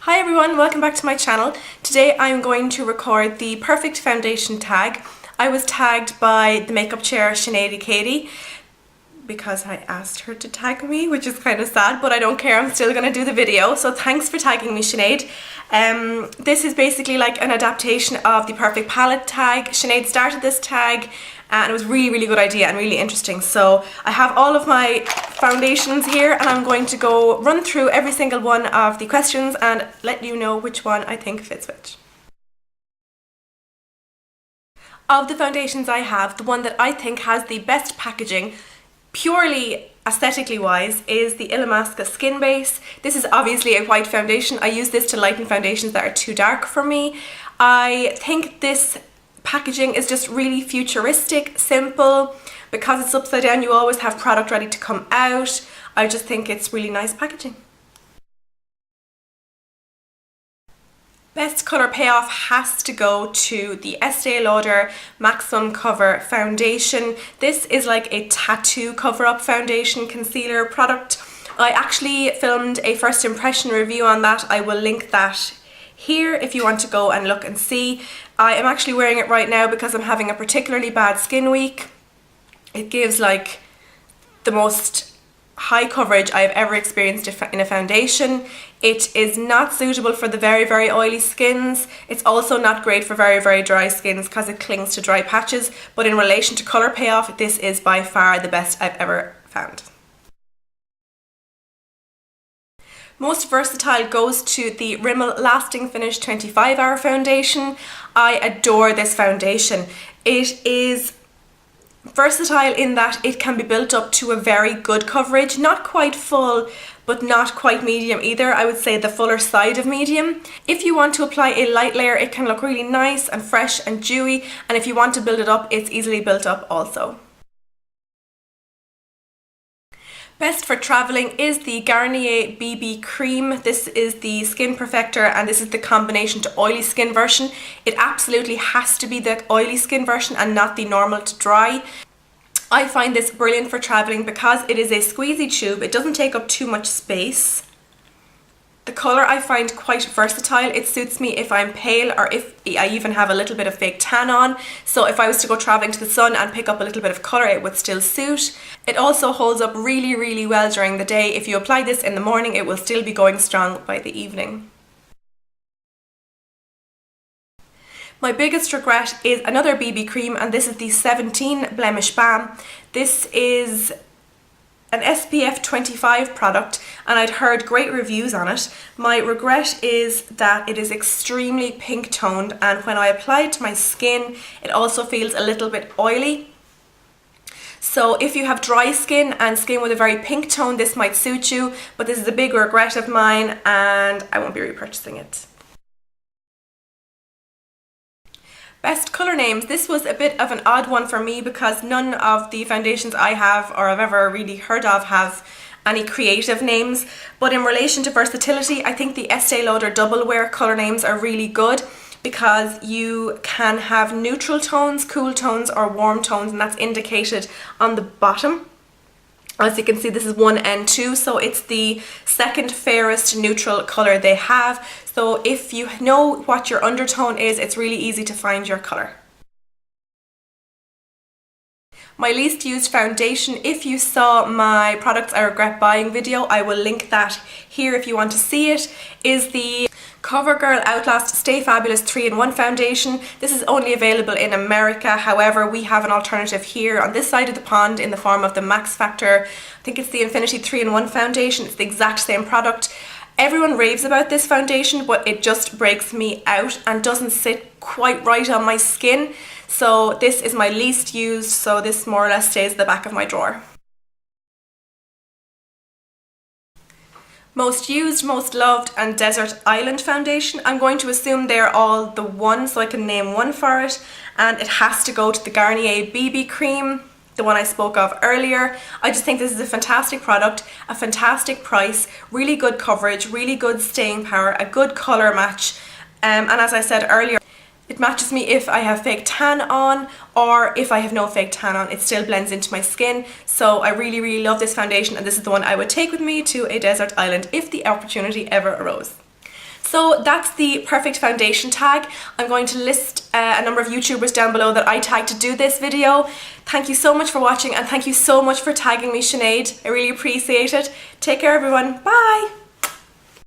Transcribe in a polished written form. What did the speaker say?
Hi everyone, welcome back to my channel. Today I'm going to record the perfect foundation tag. I was tagged by the makeup chair Sinead Katie because I asked her to tag me, which is kind of sad, but I don't care, I'm still going to do the video. So thanks for tagging me, Sinead. This is basically like an adaptation of the perfect palette tag. Sinead started this tag and it was a really good idea and really interesting. So I have all of my foundations here and I'm going to go run through every single one of the questions and let you know which one I think fits which. Of the foundations I have, the one that I think has the best packaging, purely aesthetically wise, is the Illamasqua Skin Base. This is obviously a white foundation. I use this to lighten foundations that are too dark for me. I think this packaging is just really futuristic, simple. Because it's upside down, you always have product ready to come out. I just think it's really nice packaging. Best colour payoff has to go to the Estee Lauder Maximum Cover Foundation. This is like a tattoo cover-up foundation concealer product. I actually filmed a first impression review on that. I will link that here if you want to go and look and see. I am actually wearing it right now because I'm having a particularly bad skin week. It gives like the most high coverage I've ever experienced in a foundation. It is not suitable for the very oily skins. It's also not great for very dry skins because it clings to dry patches, but in relation to colour payoff, this is by far the best I've ever found. Most versatile goes to the Rimmel Lasting Finish 25-hour foundation. I adore this foundation. It is versatile in that it can be built up to a very good coverage, not quite full but not quite medium either. I would say the fuller side of medium. If you want to apply a light layer, it can look really nice and fresh and dewy, and if you want to build it up, it's easily built up also. Best for travelling is the Garnier BB Cream. This is the Skin Perfector and this is the combination to oily skin version. It absolutely has to be the oily skin version and not the normal to dry. I find this brilliant for travelling because it is a squeezy tube. It doesn't take up too much space. The colour I find quite versatile. It suits me if I'm pale or if I even have a little bit of fake tan on. So if I was to go travelling to the sun and pick up a little bit of colour, it would still suit. It also holds up really well during the day. If you apply this in the morning, it will still be going strong by the evening. My biggest regret is another BB cream, and this is the 17 Blemish Balm. This is an SPF 25 product and I'd heard great reviews on it. My regret is that it is extremely pink toned, and when I apply it to my skin it also feels a little bit oily. So if you have dry skin and skin with a very pink tone, this might suit you, but this is a big regret of mine and I won't be repurchasing it. Best colour names. This was a bit of an odd one for me because none of the foundations I have or I've ever really heard of have any creative names, but in relation to versatility, I think the Estee Lauder Double Wear colour names are really good because you can have neutral tones, cool tones or warm tones, and that's indicated on the bottom. As you can see, this is 1N2, so it's the second fairest neutral colour they have. So if you know what your undertone is, it's really easy to find your colour. My least used foundation, if you saw my products I regret buying video, I will link that here if you want to see it, is the CoverGirl Outlast Stay Fabulous 3-in-1 foundation. This is only available in America, however we have an alternative here on this side of the pond in the form of the Max Factor. I think it's the Infinity 3-in-1 foundation. It's the exact same product. Everyone raves about this foundation, but it just breaks me out and doesn't sit quite right on my skin. So this is my least used, so this more or less stays at the back of my drawer. Most used, most loved, and Desert Island foundation. I'm going to assume they're all the one, so I can name one for it, and it has to go to the Garnier BB Cream, the one I spoke of earlier. I just think this is a fantastic product, a fantastic price, really good coverage, really good staying power, a good colour match, and as I said earlier, it matches me if I have fake tan on or if I have no fake tan on. It still blends into my skin, so I really love this foundation, and this is the one I would take with me to a desert island if the opportunity ever arose. So that's the perfect foundation tag. I'm going to list a number of YouTubers down below that I tagged to do this video. Thank you so much for watching, and thank you so much for tagging me, Sinead. I really appreciate it. Take care, everyone. Bye!